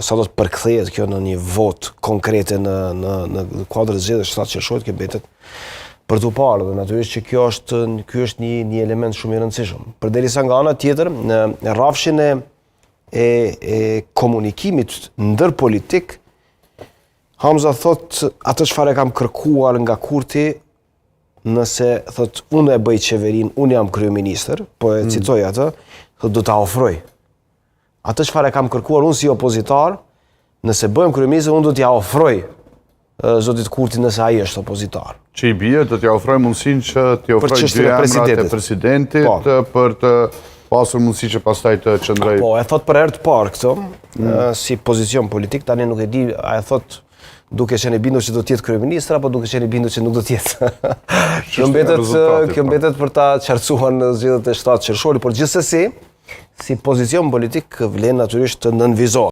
sa do të përkthehet kjo në një votë konkrete në kuadrën e zgjedhjeve 7 qershorit, kjo mbetet për t'u parë, dhe natyrisht që ky është një element shumë i rëndësishëm. Përderisa nga ana tjetër, në rrafshin e komunikimit ndërpolitik, Hamza thot atë çfarë kam kërkuar nga Kurti, nëse thot unë e bëj qeverin, unë jam kryeministër, po e citoj atë, thot do ta ofroj. Atë çfarë kam kërkuar unë si opozitar, nëse bëhem kryeministër, unë do t'ja ofroj zotit Kurti nëse ai është opozitar. Që i bie, do t'ja ofroj mundësinë që t'ja ofroj dy emrat e presidentit për të pasur mundësi që pastaj të qëndroj. Po, e thot për herë të parë këto, si pozicion politik, tani nuk e di, a e thot duke qenë bindur që do të jetë kryeministër apo duke qenë bindur që nuk do të jetë. Kjo mbetet për ta qartësuar në zgjedhjet e 7 qershorit, por gjithsesi, si pozicion politik vlen natyrisht të nënvizohet.